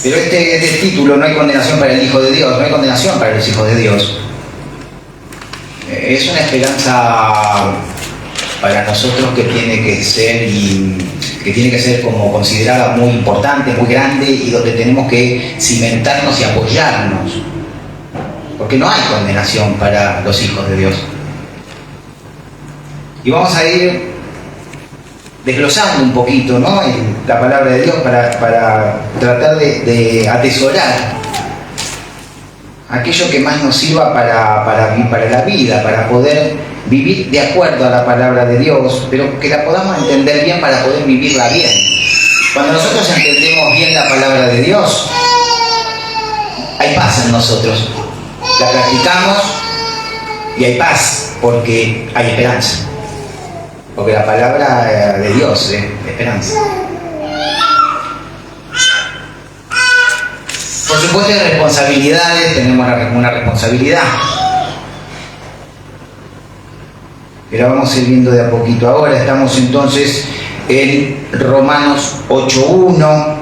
Pero este título, no hay condenación para el Hijo de Dios, no hay condenación para los hijos de Dios, es una esperanza para nosotros que tiene que ser como considerada muy importante, muy grande, y donde tenemos que cimentarnos y apoyarnos, porque no hay condenación para los hijos de Dios. Y vamos a ir desglosando un poquito, ¿no?, en la palabra de Dios para tratar de atesorar aquello que más nos sirva para la vida, para poder vivir de acuerdo a la palabra de Dios, pero que la podamos entender bien para poder vivirla bien. Cuando nosotros entendemos bien la palabra de Dios, hay paz en nosotros. La practicamos y hay paz, porque hay esperanza. Porque la palabra de Dios es esperanza. Por supuesto hay responsabilidades, tenemos una responsabilidad. Pero vamos a ir viendo de a poquito. Ahora estamos entonces en Romanos 8:1.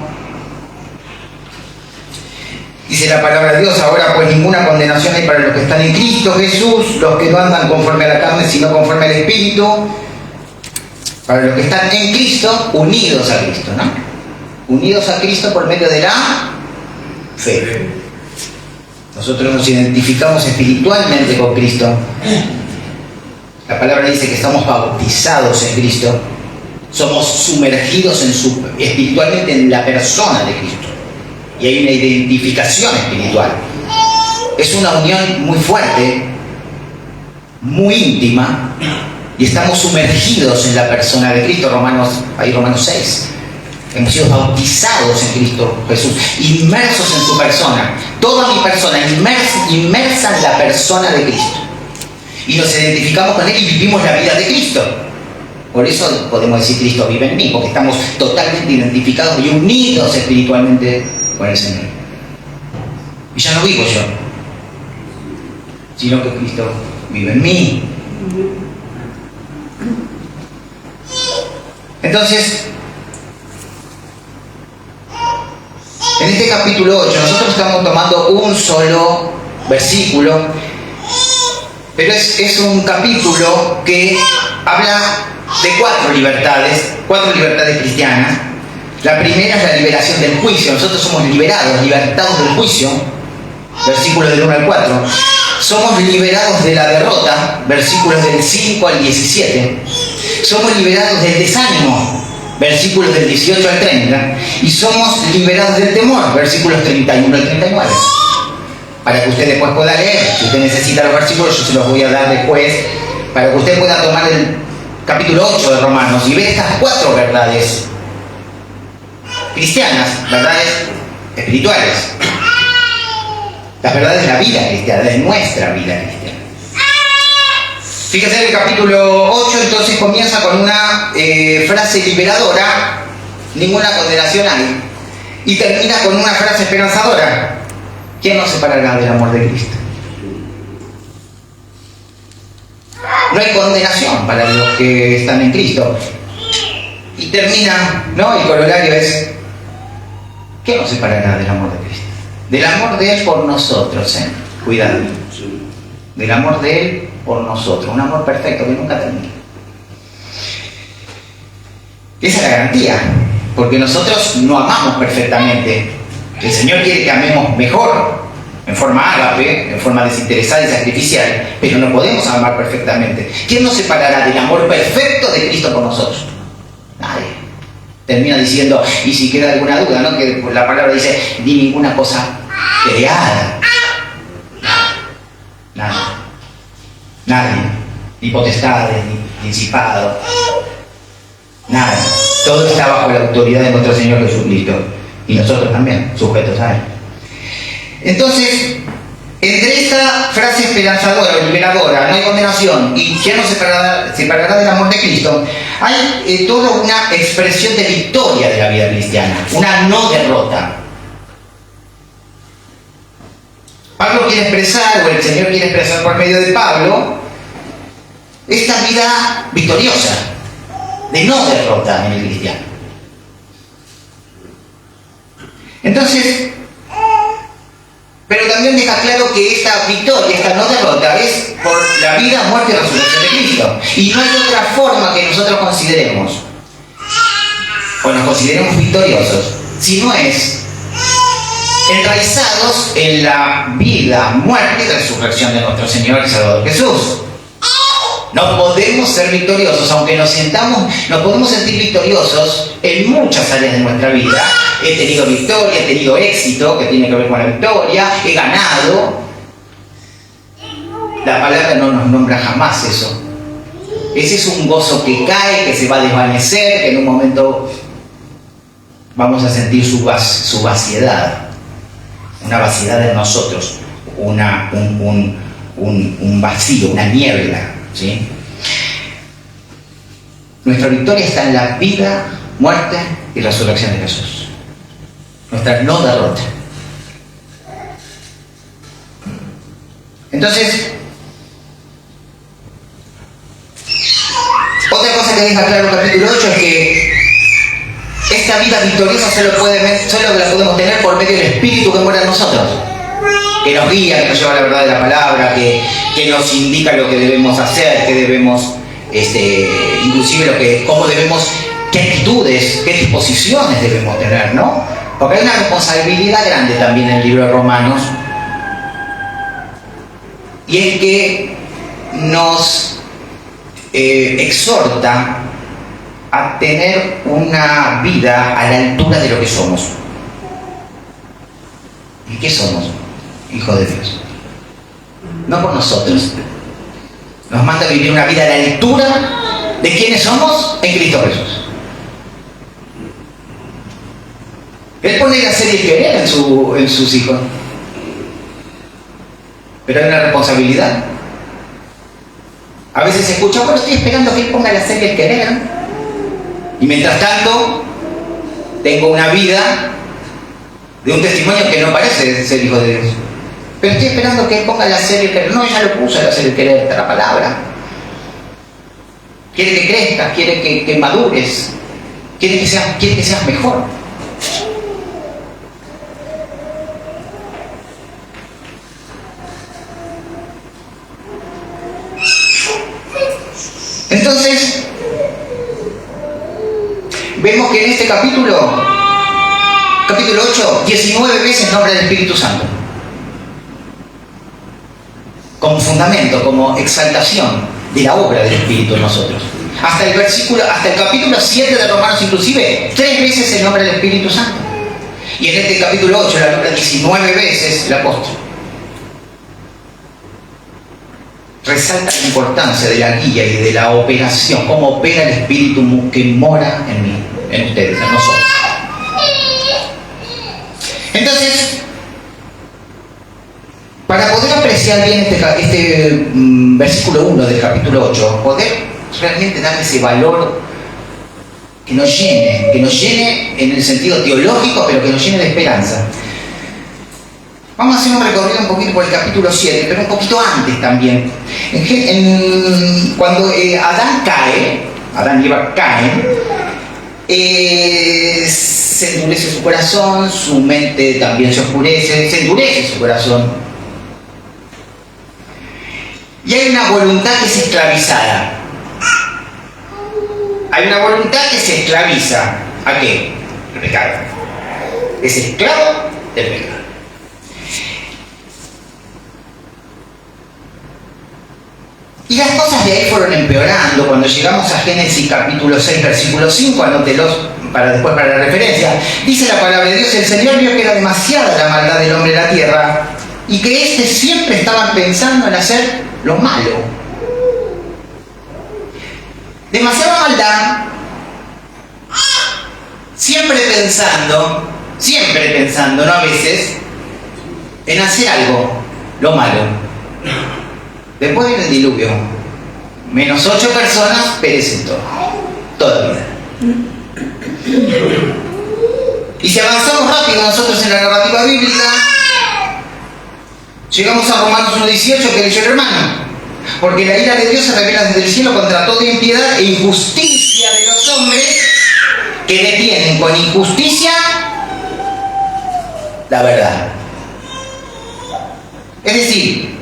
Dice la palabra de Dios: ahora pues ninguna condenación hay para los que están en Cristo Jesús, los que no andan conforme a la carne, sino conforme al Espíritu. Para los que están en Cristo, unidos a Cristo, ¿no? Unidos a Cristo por medio de la fe. Nosotros nos identificamos espiritualmente con Cristo. La palabra dice que estamos bautizados en Cristo. Somos sumergidos espiritualmente en la persona de Cristo. Y hay una identificación espiritual. Es una unión muy fuerte, muy íntima, y estamos sumergidos en la persona de Cristo. Romanos 6. Hemos sido bautizados en Cristo Jesús, inmersos en su persona. Toda mi persona inmersa en la persona de Cristo. Y nos identificamos con Él y vivimos la vida de Cristo. Por eso podemos decir: Cristo vive en mí, porque estamos totalmente identificados y unidos espiritualmente con el Señor. Y ya no vivo yo, sino que Cristo vive en mí. Entonces, en este capítulo 8 nosotros estamos tomando un solo versículo, pero es un capítulo que habla de cuatro libertades cristianas. La primera es la liberación del juicio. Nosotros somos libertados del juicio, versículos del 1 al 4. Somos liberados de la derrota, versículos del 5 al 17. Somos liberados del desánimo, versículos del 18 al 30. Y somos liberados del temor, versículos 31 al 39. Para que usted después pueda leer. Si usted necesita los versículos, yo se los voy a dar después, para que usted pueda tomar el capítulo 8 de Romanos y ver estas cuatro verdades cristianas, verdades espirituales, las verdades de la vida cristiana, de nuestra vida cristiana. Fíjense, en el capítulo 8 entonces comienza con una frase liberadora: ninguna condenación hay, y termina con una frase esperanzadora: ¿quién nos separará del amor de Cristo? No hay condenación para los que están en Cristo. Y termina, ¿no? El corolario es: ¿qué nos separará del amor de Cristo? Del amor de Él por nosotros, cuidado. Del amor de Él por nosotros. Un amor perfecto que nunca termina. Esa es la garantía. Porque nosotros no amamos perfectamente. El Señor quiere que amemos mejor, en forma ágape, en forma desinteresada y sacrificial, pero no podemos amar perfectamente. ¿Quién nos separará del amor perfecto de Cristo por nosotros? Nadie. Termina diciendo, y si queda alguna duda, ¿no?, que la palabra dice: ni ninguna cosa creada. Nada. Nadie. Ni potestades, ni principado. Nada. Todo está bajo la autoridad de nuestro Señor Jesucristo. Y nosotros también, sujetos a Él. Entonces, entre esta frase esperanzadora o liberadora, no hay condenación, y ¿quién nos separará del amor de Cristo?, hay toda una expresión de victoria de la vida cristiana, una no derrota. Pablo quiere expresar, o el Señor quiere expresar por medio de Pablo, esta vida victoriosa, de no derrota en el cristiano. Entonces, pero también deja claro que esta victoria, esta no derrota, es por la vida, muerte y resurrección de Cristo. Y no hay otra forma que nosotros consideremos, o nos consideremos victoriosos, si no es enraizados en la vida, muerte y resurrección de nuestro Señor y Salvador Jesús. No podemos ser victoriosos, aunque nos podemos sentir victoriosos en muchas áreas de nuestra vida. He tenido victoria, he tenido éxito, que tiene que ver con la victoria, he ganado. La palabra no nos nombra jamás eso. Ese es un gozo que cae, que se va a desvanecer, que en un momento vamos a sentir su vaciedad. Una vaciedad en nosotros, un vacío, una niebla. ¿Sí? Nuestra victoria está en la vida, muerte y resurrección de Jesús. Nuestra no derrota. Entonces, otra cosa que deja claro el capítulo 8 es que esta vida victoriosa solo la podemos tener por medio del Espíritu que mora en nosotros, que nos guía, que nos lleva a la verdad de la palabra, que nos indica lo que debemos hacer, que debemos, inclusive qué actitudes, qué disposiciones debemos tener, ¿no? Porque hay una responsabilidad grande también en el libro de Romanos, y es que nos exhorta a tener una vida a la altura de lo que somos. ¿Y qué somos? Hijos de Dios. No por nosotros. Nos manda a vivir una vida a la altura de quienes somos en Cristo Jesús. Él pone la serie querer en sus hijos. Pero hay una responsabilidad. A veces se escucha, bueno, estoy esperando que él ponga la serie querer. Y mientras tanto, tengo una vida de un testimonio que no parece ser hijo de Dios. Pero estoy esperando que él ponga la serie querer. No, ya lo puso la serie querer, está la palabra. Quiere que crezcas, quiere que madures, quiere que seas mejor. Entonces, vemos que en este capítulo 8, 19 veces nombra el Espíritu Santo. Como fundamento, como exaltación de la obra del Espíritu en nosotros. Hasta el capítulo 7 de Romanos, inclusive, 3 veces se nombra el Espíritu Santo. Y en este capítulo 8 la nombra 19 veces el apóstol. Resalta la importancia de la guía y de la operación, cómo opera el Espíritu que mora en mí, en ustedes, en nosotros. Entonces, para poder apreciar bien este versículo 1 del capítulo 8, poder realmente darle ese valor que nos llene en el sentido teológico, pero que nos llene de esperanza. Vamos a hacer un recorrido un poquito por el capítulo 7, pero un poquito antes también. Cuando Adán y Eva caen, se endurece su corazón, su mente también se oscurece, se endurece su corazón. Y hay una voluntad que es esclavizada. Hay una voluntad que se esclaviza. ¿A qué? El pecado. Es esclavo del pecado. Y las cosas de ahí fueron empeorando. Cuando llegamos a Génesis capítulo 6, versículo 5, anótelos para la referencia, dice la palabra de Dios: el Señor vio que era demasiada la maldad del hombre en la tierra y que siempre estaba pensando en hacer lo malo. Demasiada maldad, siempre pensando, no a veces, en hacer algo, lo malo. Después viene el diluvio. Menos 8 personas perecen toda vida. Y si avanzamos rápido nosotros en la narrativa bíblica, llegamos a Romanos 1:18 que leyó el hermano. Porque la ira de Dios se revela desde el cielo contra toda impiedad e injusticia de los hombres que detienen con injusticia la verdad. Es decir,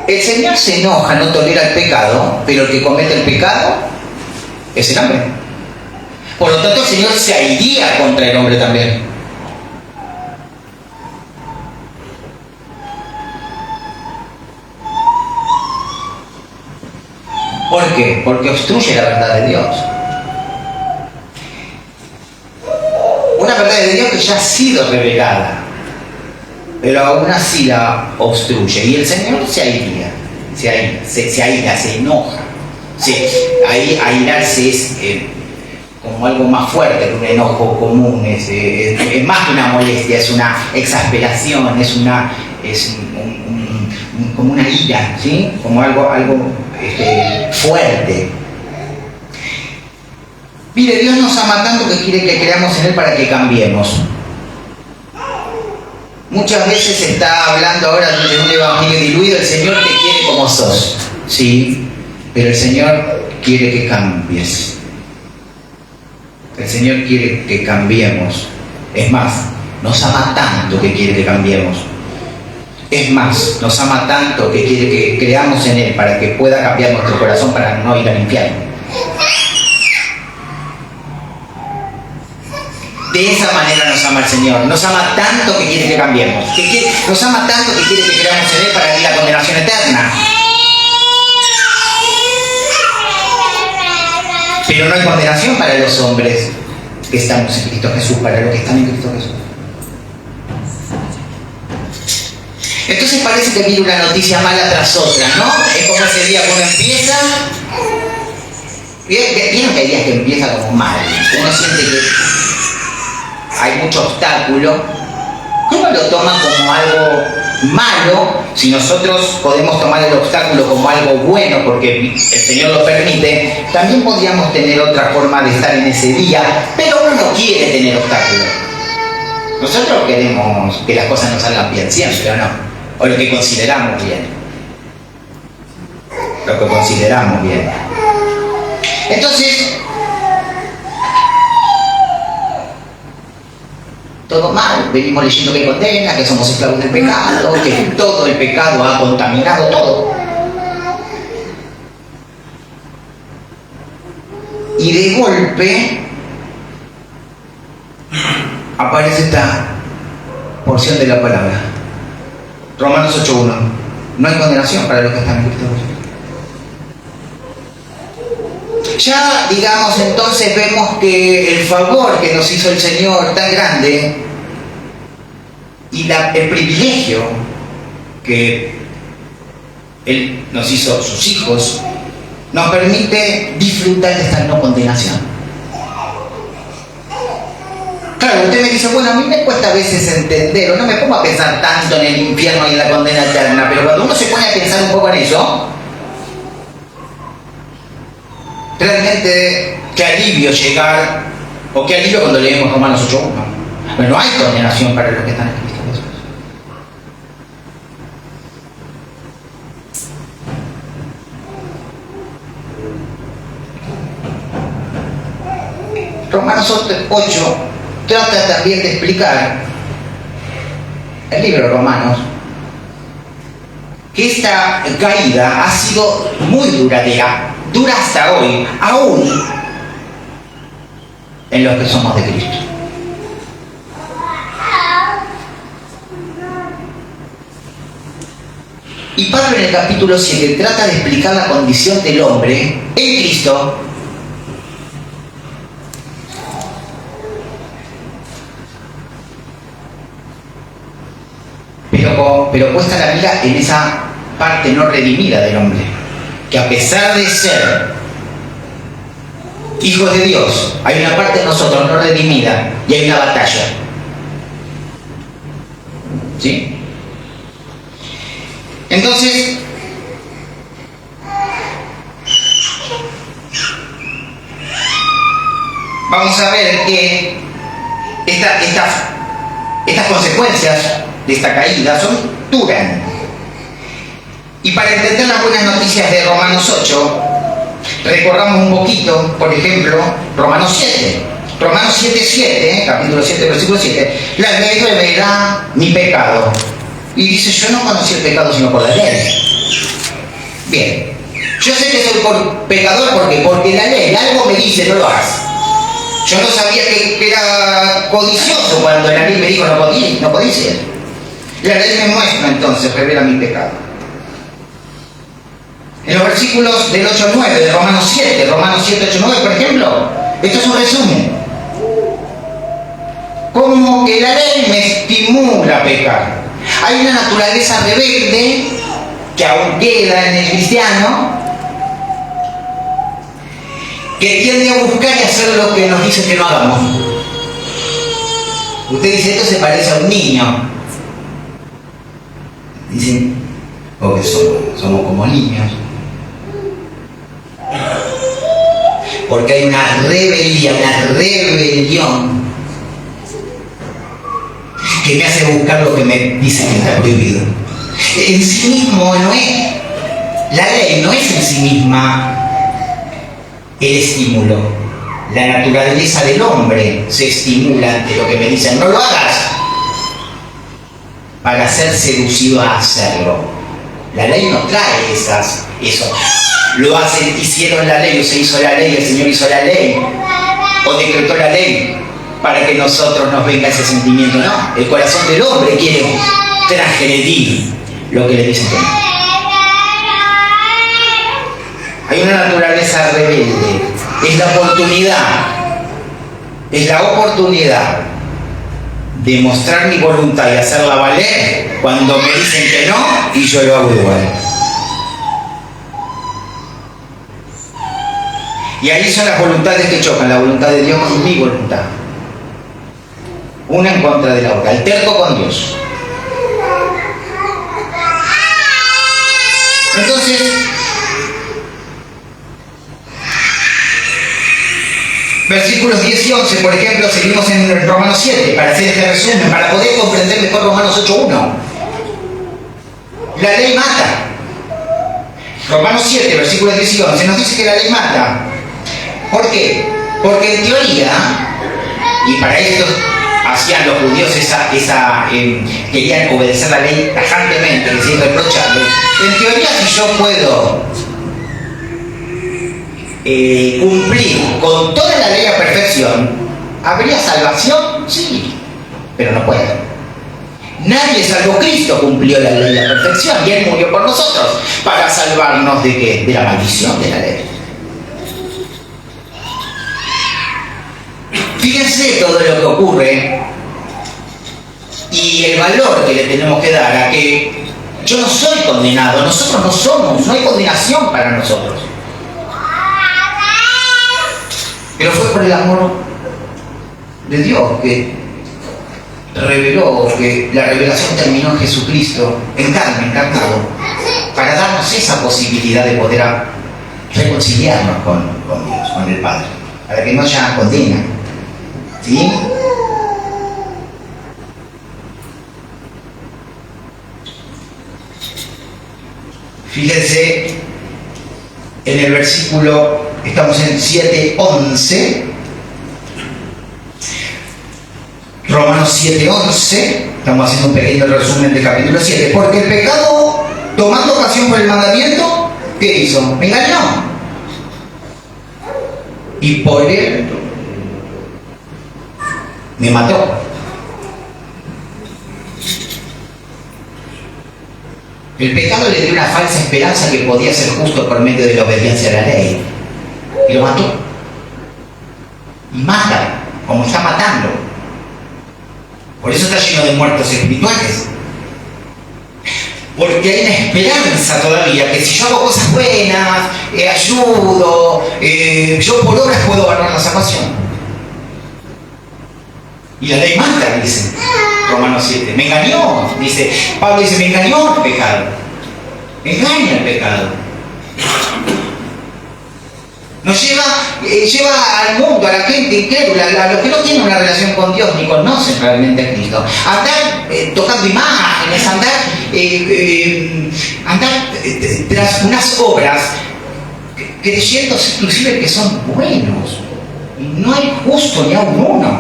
el Señor se enoja, no tolera el pecado, pero el que comete el pecado es el hombre. Por lo tanto, el Señor se airía contra el hombre también. ¿Por qué? Porque obstruye la verdad de Dios. Una verdad de Dios que ya ha sido revelada, pero aún así la obstruye. Y el Señor se airía, se enoja. Airarse es como algo más fuerte que un enojo común, es más que una molestia, es una exasperación, como una ira, ¿sí? Como algo fuerte. Mire, Dios nos ama tanto que quiere que creamos en Él para que cambiemos. Muchas veces se está hablando ahora de un evangelio diluido. El Señor te quiere como sos, sí, pero el Señor quiere que cambies. El Señor quiere que cambiemos. Es más, nos ama tanto que quiere que cambiemos. Es más, nos ama tanto que quiere que creamos en Él para que pueda cambiar nuestro corazón para no ir al infierno. De esa manera nos ama el Señor. Nos ama tanto que quiere que cambiemos. Nos ama tanto que quiere que creamos en Él para ir a la condenación eterna. Pero no hay condenación para los hombres que estamos en Cristo Jesús, para los que están en Cristo Jesús. Entonces parece que viene una noticia mala tras otra, ¿no? Es como ese día cuando empieza. ¿Vieron que hay días que empieza como mal? Uno siente que hay mucho obstáculo. ¿Cómo lo toma como algo malo? Si nosotros podemos tomar el obstáculo como algo bueno porque el Señor lo permite, también podríamos tener otra forma de estar en ese día, pero uno no quiere tener obstáculos. Nosotros queremos que las cosas nos salgan bien siempre, ¿o no? O lo que consideramos bien. Lo que consideramos bien. Entonces, todo mal, venimos leyendo que condena, que somos esclavos del pecado, que todo el pecado ha contaminado todo. Y de golpe aparece esta porción de la palabra. Romanos 8:1. No hay condenación para los que están en Cristo Jesús. Ya, digamos, entonces vemos que el favor que nos hizo el Señor tan grande y el privilegio que Él nos hizo sus hijos, nos permite disfrutar de esta no condenación. Claro, usted me dice, bueno, a mí me cuesta a veces entender, o no me pongo a pensar tanto en el infierno y en la condena eterna, pero cuando uno se pone a pensar un poco en eso, realmente, qué alivio llegar, o qué alivio cuando leemos Romanos 8:1. Pero no hay condenación para los que están en Cristo Jesús. Romanos 8 trata también de explicar, el libro de Romanos, que esta caída ha sido muy duradera. Dura hasta hoy, aún en los que somos de Cristo. Y Pablo en el capítulo 7 trata de explicar la condición del hombre en Cristo, pero puesta la mira en esa parte no redimida del hombre, que a pesar de ser hijos de Dios, hay una parte de nosotros no redimida y hay una batalla. ¿Sí? Entonces, vamos a ver que estas consecuencias de esta caída duran. Y para entender las buenas noticias de Romanos 8, recorramos un poquito, por ejemplo, Romanos 7. Romanos 7:7, capítulo 7, versículo 7, la ley revela mi pecado. Y dice, yo no conocí el pecado sino por la ley. Bien, yo sé que soy pecador porque la ley, algo me dice, no lo hagas. Yo no sabía que era codicioso cuando la ley me dijo no podía ser. La ley me muestra entonces, revela mi pecado. En los versículos del 8 al 9 de Romanos 7, 8, 9, por ejemplo, esto es un resumen. Como que la ley me estimula a pecar. Hay una naturaleza rebelde que aún queda en el cristiano, que tiende a buscar y hacer lo que nos dice que no hagamos. Usted dice, esto se parece a un niño. Dicen, porque somos como niños. Porque hay una rebelión que me hace buscar lo que me dice que está prohibido. En sí mismo no es, la ley no es en sí misma el estímulo. La naturaleza del hombre se estimula ante lo que me dicen, no lo hagas, para ser seducido a hacerlo. La ley no trae eso. Lo hacen, hicieron la ley, o se hizo la ley, el Señor hizo la ley, o decretó la ley, para que nosotros nos venga ese sentimiento. No, el corazón del hombre quiere transgredir lo que le dicen que no. Hay una naturaleza rebelde. Es la oportunidad de mostrar mi voluntad y hacerla valer cuando me dicen que no y yo lo hago igual. Y ahí son las voluntades que chocan, la voluntad de Dios con mi voluntad. Una en contra de la otra, el terco con Dios. Entonces, versículos 10 y 11, por ejemplo, seguimos en Romanos 7, para hacer este resumen, para poder comprender mejor Romanos 8:1. La ley mata. Romanos 7, versículos 10 y 11, nos dice que la ley mata. ¿Por qué? Porque en teoría, y para esto hacían los judíos querían obedecer la ley tajantemente, es irreprochable. En teoría, si yo puedo cumplir con toda la ley a perfección, ¿habría salvación? Sí, pero no puedo. Nadie salvo Cristo cumplió la ley a perfección y Él murió por nosotros para salvarnos ¿de qué? De la maldición de la ley. Fíjense todo lo que ocurre y el valor que le tenemos que dar a que yo no soy condenado, nosotros no somos, no hay condenación para nosotros. Pero fue por el amor de Dios que reveló, que la revelación terminó en Jesucristo, en carne, encarnado, para darnos esa posibilidad de poder reconciliarnos con Dios, con el Padre, para que no haya condena. ¿Sí? Fíjense en el versículo, estamos en 7:11, Romanos 7:11, estamos haciendo un pequeño resumen del capítulo 7, porque el pecado, tomando ocasión por el mandamiento, ¿qué hizo? Me engañó. Y por él me mató. El pecado le dio una falsa esperanza que podía ser justo por medio de la obediencia a la ley. Y lo mató. Y mata, como está matando. Por eso está lleno de muertos espirituales. Porque hay una esperanza todavía, que si yo hago cosas buenas, ayudo, yo por obras puedo ganar la salvación. Y la ley mata, dice Romanos 7. Me engañó, dice Pablo, dice, me engañó el pecado. Me engaña el pecado. Nos lleva al mundo, a la gente incrédula, a los que no tienen una relación con Dios ni conocen realmente a Cristo. Andar tocando imágenes, andar tras unas obras creyendo inclusive que son buenos. Y y no hay justo ni aun uno.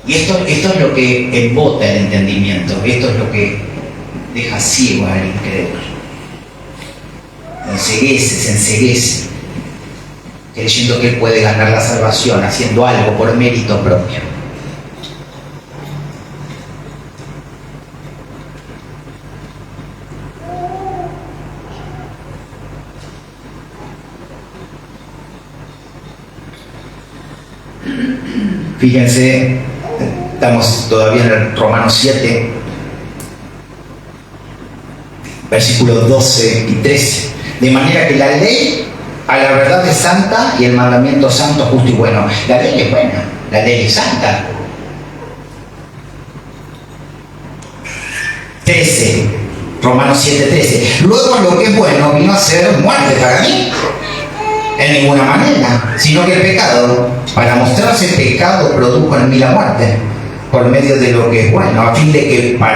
Y esto es lo que embota el entendimiento, esto es lo que deja ciego al incrédulo. Se enceguece, creyendo que él puede ganar la salvación haciendo algo por mérito propio. Fíjense, estamos todavía en el Romanos 7, versículos 12 y 13. De manera que la ley a la verdad es santa y el mandamiento santo, justo y bueno. La ley es buena, la ley es santa. 13, Romanos 7, 13. Luego lo que es bueno vino a ser muerte para mí. En ninguna manera, sino que el pecado, para mostrarse pecado, produjo en mí la muerte, por medio de lo que es bueno, a fin de que por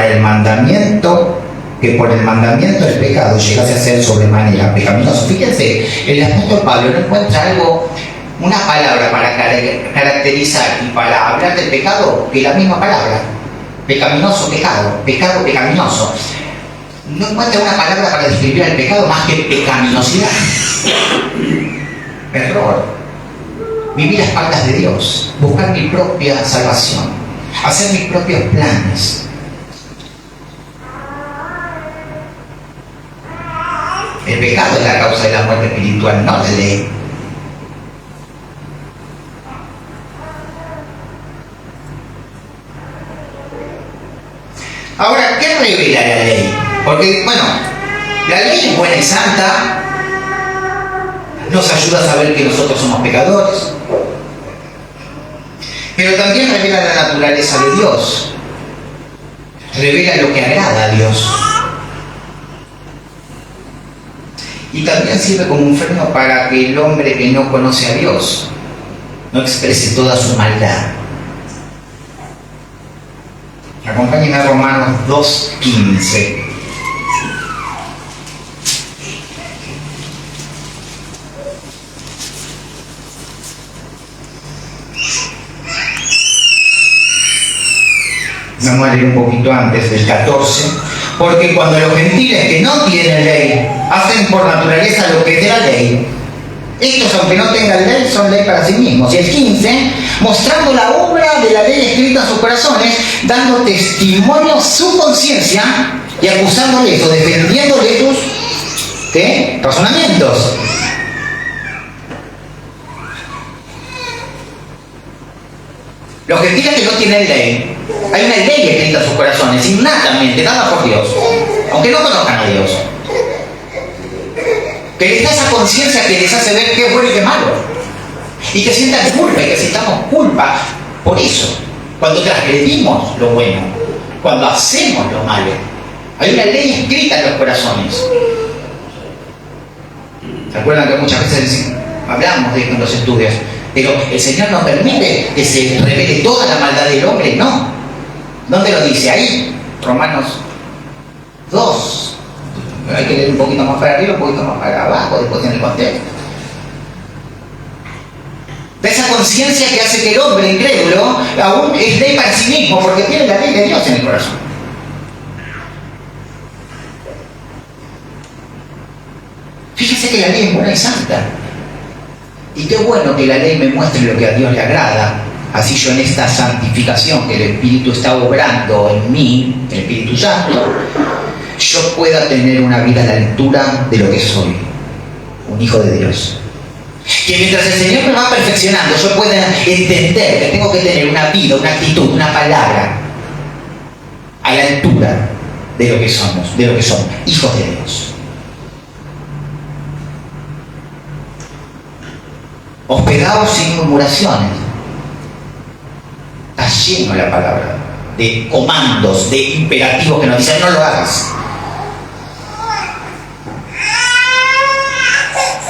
el mandamiento el pecado llegase a ser sobremanera pecaminoso. Fíjense, el apóstol Pablo no encuentra una palabra para caracterizar y para hablar del pecado que la misma palabra. Pecaminoso, pecado, pecado, pecaminoso. No encuentra una palabra para describir el pecado más que pecaminosidad. Error. Vivir a espaldas de Dios, buscar mi propia salvación, hacer mis propios planes. El pecado es la causa de la muerte espiritual, no la ley. Ahora, ¿qué revela la ley? Porque, bueno, la ley es buena y santa, nos ayuda a saber que nosotros somos pecadores, pero también revela la naturaleza de Dios, revela lo que agrada a Dios, y también sirve como un freno para que el hombre que no conoce a Dios no exprese toda su maldad. Acompáñenme a Romanos 2:15. Vamos a leer un poquito antes del 14. Porque cuando los gentiles que no tienen ley hacen por naturaleza lo que es de la ley, estos, aunque no tengan ley, son ley para sí mismos. Y el 15, mostrando la obra de la ley escrita en sus corazones, dando testimonio su conciencia y acusándoles o defendiéndoles sus razonamientos. Los gentiles que no tienen ley, hay una ley escrita en sus corazones, innatamente, dada por Dios, aunque no conozcan a Dios, que les da esa conciencia que les hace ver qué es bueno y qué es malo, y que sientan culpa y que sintamos culpa por eso, cuando transgredimos lo bueno, cuando hacemos lo malo. Hay una ley escrita en los corazones. ¿Se acuerdan que muchas veces hablamos de esto en los estudios? Pero el Señor no permite que se revele toda la maldad del hombre, no. ¿Dónde lo dice? Ahí, Romanos 2. Hay que leer un poquito más para arriba, un poquito más para abajo, después en el contexto. De esa conciencia que hace que el hombre incrédulo aún es ley para sí mismo, porque tiene la ley de Dios en el corazón. Fíjese que la ley es buena y santa. Y qué bueno que la ley me muestre lo que a Dios le agrada. Así yo en esta santificación que el Espíritu está obrando en mí, el Espíritu Santo, yo pueda tener una vida a la altura de lo que soy, un hijo de Dios. Que mientras el Señor me va perfeccionando, yo pueda entender que tengo que tener una vida, una actitud, una palabra a la altura de lo que somos, hijos de Dios. Hospedaos sin murmuraciones. Está lleno la palabra de comandos, de imperativos que nos dicen no lo hagas.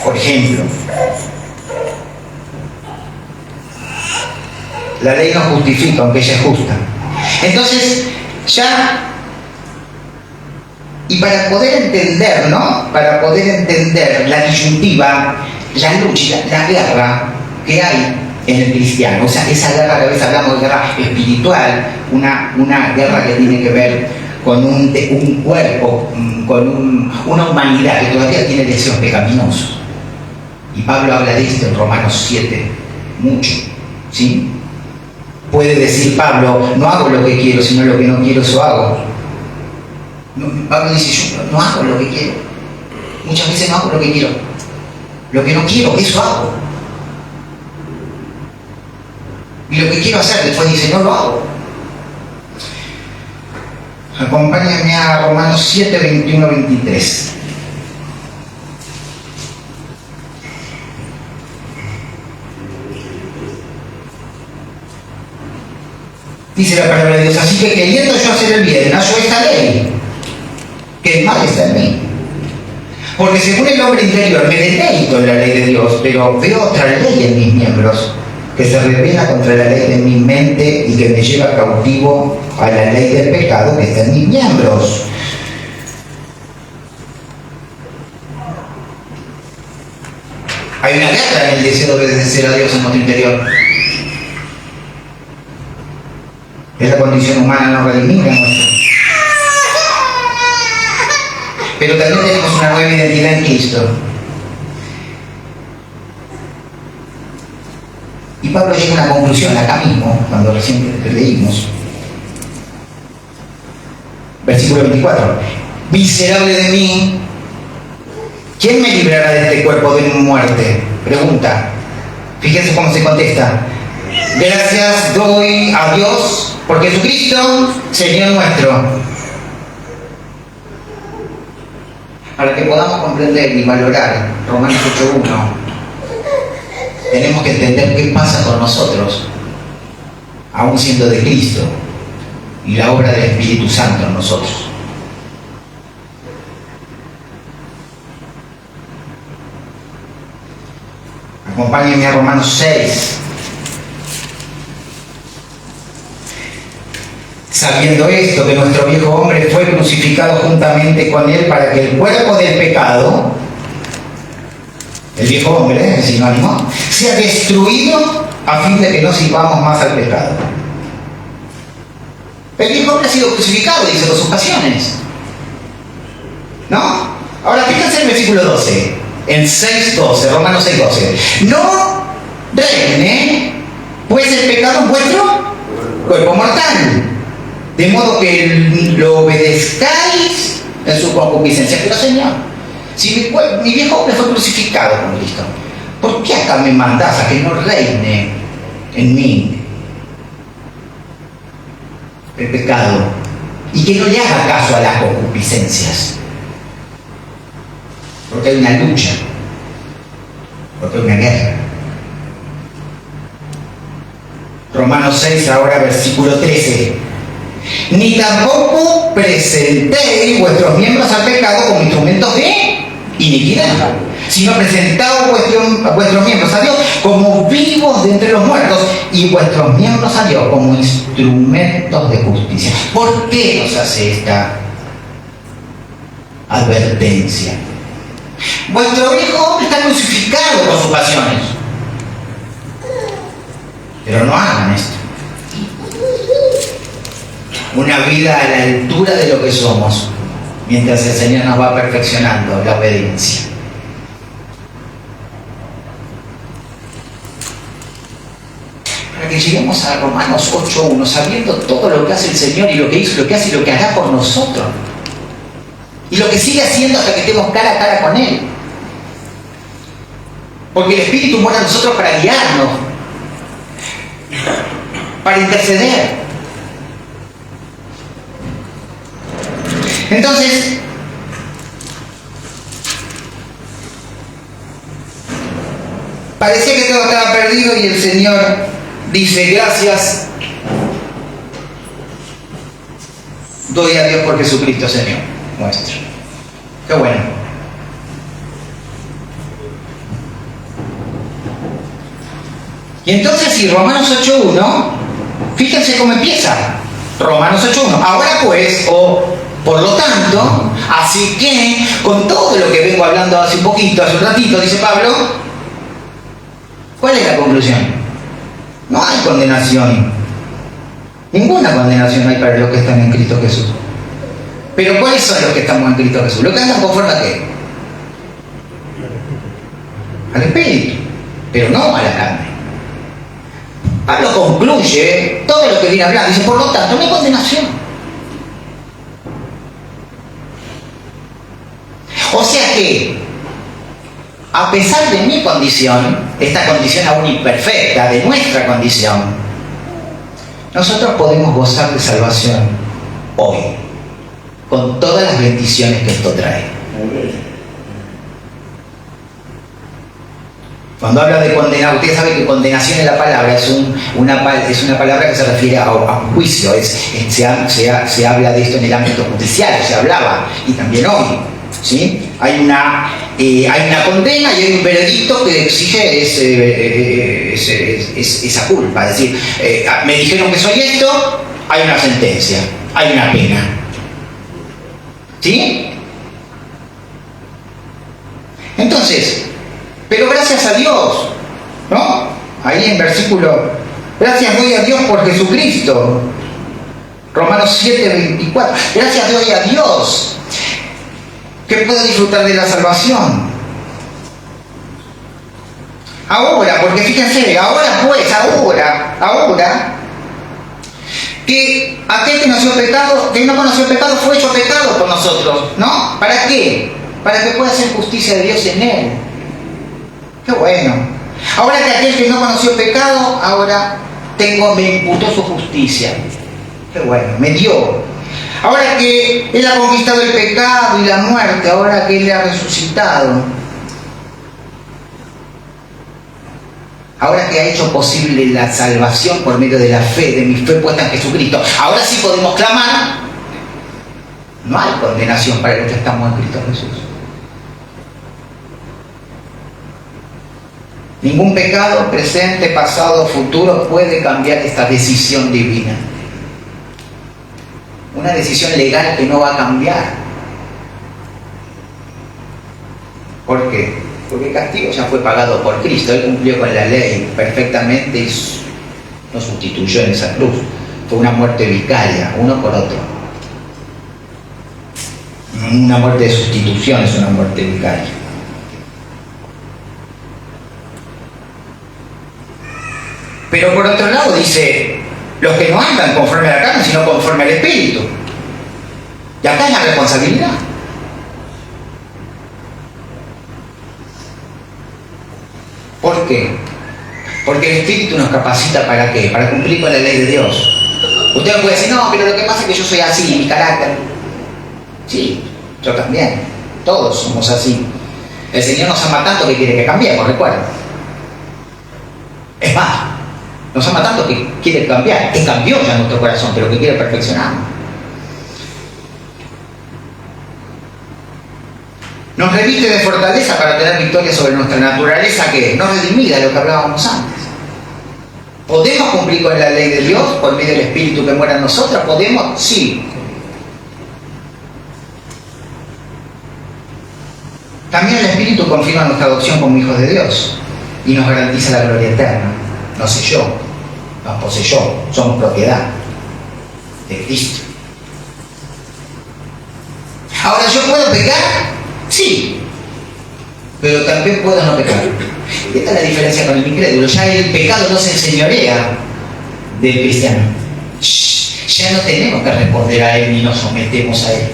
Por ejemplo, la ley nos justifica, aunque ella es justa. Entonces, y para poder entender, ¿no? Para poder entender la disyuntiva, la lucha, la guerra ¿Qué hay en el cristiano? O sea, esa guerra que a veces hablamos de guerra espiritual, una guerra que tiene que ver con un cuerpo, con una humanidad que todavía tiene deseos pecaminosos. Y Pablo habla de esto en Romanos 7, mucho, ¿sí? Puede decir Pablo, no hago lo que quiero, sino lo que no quiero, eso hago. Pablo dice, yo no hago lo que quiero. Muchas veces no hago lo que quiero. Lo que no quiero, eso hago. Y lo que quiero hacer, después dice, no lo hago. Acompáñenme a Romanos 7, 21, 23. Dice la palabra de Dios, así que queriendo yo hacer el bien, hallo esta ley, que el mal está en mí. Porque según el hombre interior me deleito en la ley de Dios, pero veo otra ley en mis miembros, que se revela contra la ley de mi mente y que me lleva cautivo a la ley del pecado que está en mis miembros. Hay una guerra en el deseo de obedecer a Dios en nuestro interior. Es la condición humana no redimida nuestra. Pero también tenemos una nueva identidad en Cristo. Y Pablo llega a una conclusión acá mismo, cuando recién leímos. Versículo 24. Miserable de mí, ¿quién me librará de este cuerpo de mi muerte? Pregunta. Fíjense cómo se contesta. Gracias doy a Dios por Jesucristo, Señor nuestro. Para que podamos comprender y valorar Romanos 8.1, tenemos que entender qué pasa con nosotros, aún siendo de Cristo, y la obra del Espíritu Santo en nosotros. Acompáñenme a Romanos 6. Sabiendo esto, que nuestro viejo hombre fue crucificado juntamente con él para que el cuerpo del pecado, el viejo hombre, es sinónimo, sea destruido a fin de que no sirvamos más al pecado. El viejo hombre ha sido crucificado, dice, por sus pasiones. ¿No? Ahora fíjense el versículo 12, en 6.12, Romanos 6.12. No reine, pues el pecado en vuestro cuerpo mortal, de modo que lo obedezcáis en su concupiscencia. Pero Señor, si mi viejo hombre fue crucificado con Cristo, ¿por qué acá me mandás a que no reine en mí el pecado y que no le haga caso a las concupiscencias? Porque hay una lucha, porque hay una guerra. Romanos 6, ahora versículo 13. Ni tampoco presentéis vuestros miembros al pecado como instrumentos de iniquidad, sino presentaos vuestros miembros a Dios como vivos de entre los muertos y vuestros miembros a Dios como instrumentos de justicia. ¿Por qué nos hace esta advertencia? Vuestro viejo hombre está crucificado por sus pasiones, pero no hagan esto. Una vida a la altura de lo que somos, mientras el Señor nos va perfeccionando la obediencia. Para que lleguemos a Romanos 8.1, sabiendo todo lo que hace el Señor y lo que hizo, lo que hace y lo que hará por nosotros. Y lo que sigue haciendo hasta que estemos cara a cara con Él. Porque el Espíritu mora en nosotros para guiarnos, para interceder. Entonces, parecía que todo estaba perdido y el Señor dice, gracias doy a Dios por Jesucristo, Señor nuestro. Qué bueno. Y entonces, si Romanos 8.1, fíjense cómo empieza. Romanos 8.1. Ahora pues, por lo tanto, así que, con todo lo que vengo hablando hace un poquito, hace un ratito, dice Pablo, ¿Cuál es la conclusión? No hay condenación. Ninguna condenación hay para los que están en Cristo Jesús. Pero ¿cuáles son los que estamos en Cristo Jesús? Los que andan conforme a qué? Al Espíritu, pero no a la carne. Pablo concluye todo lo que viene hablando. Dice, por lo tanto, no hay condenación. O sea que, a pesar de mi condición, esta condición aún imperfecta, de nuestra condición, nosotros podemos gozar de salvación hoy, con todas las bendiciones que esto trae. Cuando habla de condenar, ustedes saben que condenación en la palabra es una palabra que se refiere a un juicio. Se habla de esto en el ámbito judicial, se hablaba, y también hoy. ¿Sí? Hay una condena y hay un veredicto que exige esa culpa. Es decir, me dijeron que soy esto, hay una sentencia, hay una pena. ¿Sí? Entonces, pero gracias a Dios, ¿no? Ahí en versículo, gracias doy a Dios por Jesucristo. Romanos 7:24. Gracias doy a Dios que puedo disfrutar de la salvación. Ahora, porque fíjense, ahora que aquel que nació pecado, que no conoció pecado, fue hecho pecado por nosotros, ¿no? ¿Para qué? Para que pueda hacer justicia de Dios en él. Qué bueno. Ahora que aquel que no conoció pecado, ahora me imputó su justicia. Qué bueno, me dio. Ahora que Él ha conquistado el pecado y la muerte, ahora que Él ha resucitado, ahora que ha hecho posible la salvación por medio de la fe, de mi fe puesta en Jesucristo, ahora sí podemos clamar. No hay condenación para los que estamos en Cristo Jesús. Ningún pecado, presente, pasado, futuro, puede cambiar esta decisión divina. Una decisión legal que no va a cambiar. ¿Por qué? Porque el castigo ya fue pagado por Cristo. Él cumplió con la ley perfectamente y nos sustituyó en esa cruz. Fue una muerte vicaria, uno por otro. Una muerte de sustitución es una muerte vicaria. Pero por otro lado dice, los que no andan conforme a la carne, sino conforme al Espíritu. Y acá es la responsabilidad. ¿Por qué? Porque el Espíritu nos capacita ¿para qué? Para cumplir con la ley de Dios. Usted me puede decir, no, pero lo que pasa es que yo soy así, mi carácter. Sí, yo también. Todos somos así. El Señor nos ama tanto que quiere que cambiemos, recuerda. Es más, nos ama tanto que quiere cambiar. Que cambió ya nuestro corazón, pero que quiere perfeccionarnos. Nos reviste de fortaleza para tener victoria sobre nuestra naturaleza, que no redimida, lo que hablábamos antes. ¿Podemos cumplir con la ley de Dios por medio del Espíritu que muera en nosotros? ¿Podemos? Sí. También el Espíritu confirma nuestra adopción como hijos de Dios y nos garantiza la gloria eterna. Nos selló, nos poseyó, somos propiedad de Cristo. Ahora, ¿yo puedo pecar? Sí, pero también puedo no pecar. Esta es la diferencia con el incrédulo. Ya el pecado no se enseñorea del cristiano. Ya no tenemos que responder a él ni nos sometemos a él.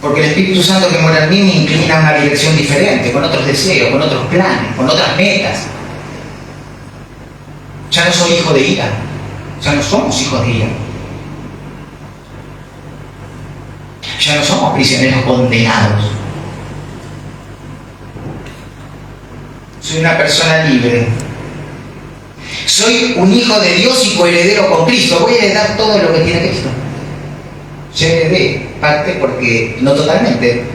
Porque el Espíritu Santo que mora en mí me inclina a una dirección diferente, con otros deseos, con otros planes, con otras metas. Ya no soy hijo de ira. Ya no somos hijos de ira. Ya no somos prisioneros condenados. Soy una persona libre. Soy un hijo de Dios y coheredero con Cristo. Voy a heredar todo lo que tiene Cristo. Ya heredé parte porque, no totalmente,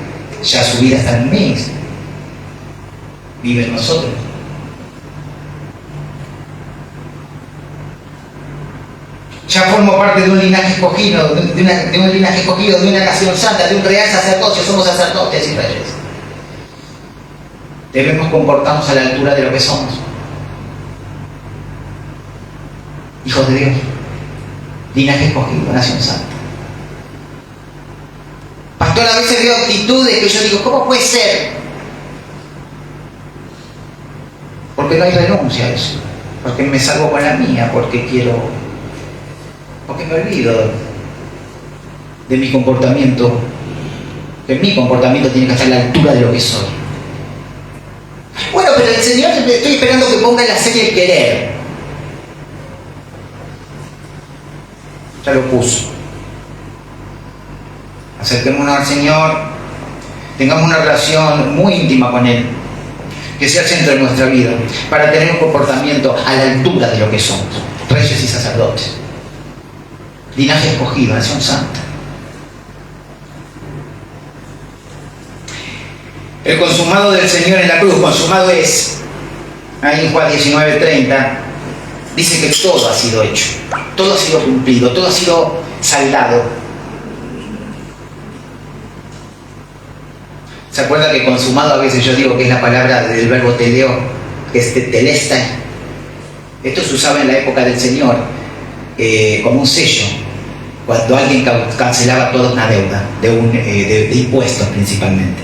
ya su vida está en mí. Vive en nosotros. Ya formo parte de un linaje escogido, de un linaje escogido, de una nación santa, de un real sacerdocio. Somos sacerdotes y reyes. Debemos comportarnos a la altura de lo que somos. Hijos de Dios, linaje escogido, nación santa. Pastor, a veces veo actitudes que yo digo, ¿cómo puede ser? Porque no hay renuncia a eso. Porque me salgo con la mía, porque me olvido de mi comportamiento, que mi comportamiento tiene que estar a la altura de lo que soy. Bueno, pero el Señor, estoy esperando que ponga la serie el querer. Ya lo puso. Acerquémonos al Señor, tengamos una relación muy íntima con Él, que sea el centro de nuestra vida, para tener un comportamiento a la altura de lo que somos, reyes y sacerdotes, linaje escogido, nación santa. El consumado del Señor en la cruz, consumado es, ahí en Juan 19:30, dice que todo ha sido hecho, todo ha sido cumplido, todo ha sido saldado. ¿Se acuerda que consumado a veces yo digo que es la palabra del verbo teleo, que es telestai? Esto se usaba en la época del Señor como un sello, cuando alguien cancelaba toda una deuda, de impuestos principalmente.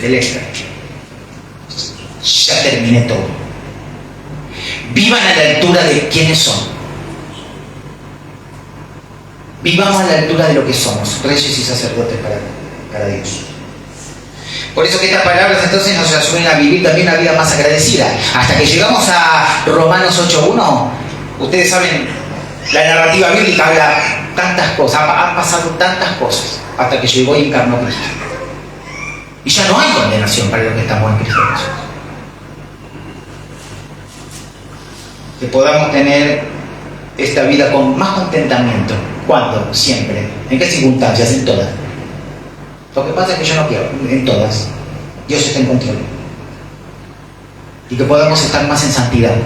Telestai. Ya terminé todo. Vivan a la altura de quienes son. Vivamos a la altura de lo que somos, reyes y sacerdotes para Dios. Por eso que estas palabras entonces nos ayudan a vivir también una vida más agradecida. Hasta que llegamos a Romanos 8:1, ustedes saben, la narrativa bíblica habla tantas cosas, han pasado tantas cosas, hasta que llegó y encarnó Cristo. Y ya no hay condenación para los que estamos en Cristo Jesús. Que podamos tener esta vida con más contentamiento. ¿Cuándo? Siempre. ¿En qué circunstancias? En todas. Lo que pasa es que yo no quiero, en todas. Dios está en control. Y que podamos estar más en santidad.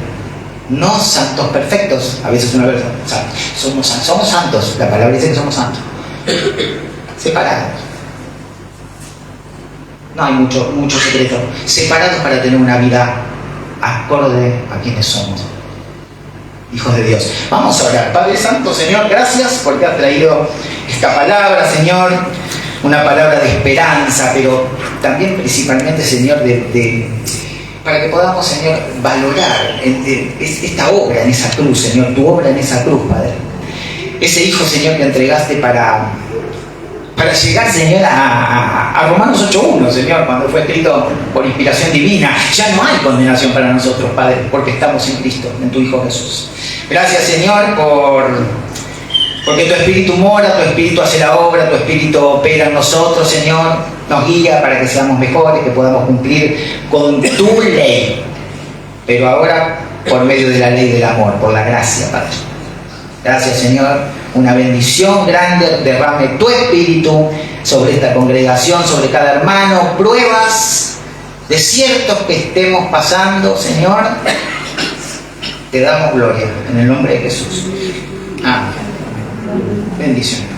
No santos perfectos. A veces una versión. Somos santos. La palabra dice que somos santos. Separados. No hay mucho secreto. Separados para tener una vida acorde a quienes somos. Hijos de Dios. Vamos a orar. Padre Santo, Señor, gracias porque has traído esta palabra, Señor, una palabra de esperanza, pero también principalmente, Señor, para que podamos, Señor, valorar esta obra en esa cruz, Señor, tu obra en esa cruz, Padre. Ese Hijo, Señor, que entregaste para llegar, Señor, a Romanos 8:1, Señor, cuando fue escrito por inspiración divina. Ya no hay condenación para nosotros, Padre, porque estamos en Cristo, en tu Hijo Jesús. Gracias, Señor, porque tu Espíritu mora, tu Espíritu hace la obra, tu Espíritu opera en nosotros, Señor, nos guía para que seamos mejores, que podamos cumplir con tu ley, pero ahora por medio de la ley del amor, por la gracia, Padre. Gracias, Señor. Una bendición grande, derrame tu Espíritu sobre esta congregación, sobre cada hermano, pruebas, desiertos que estemos pasando, Señor. Te damos gloria en el nombre de Jesús. Amén. Bendición.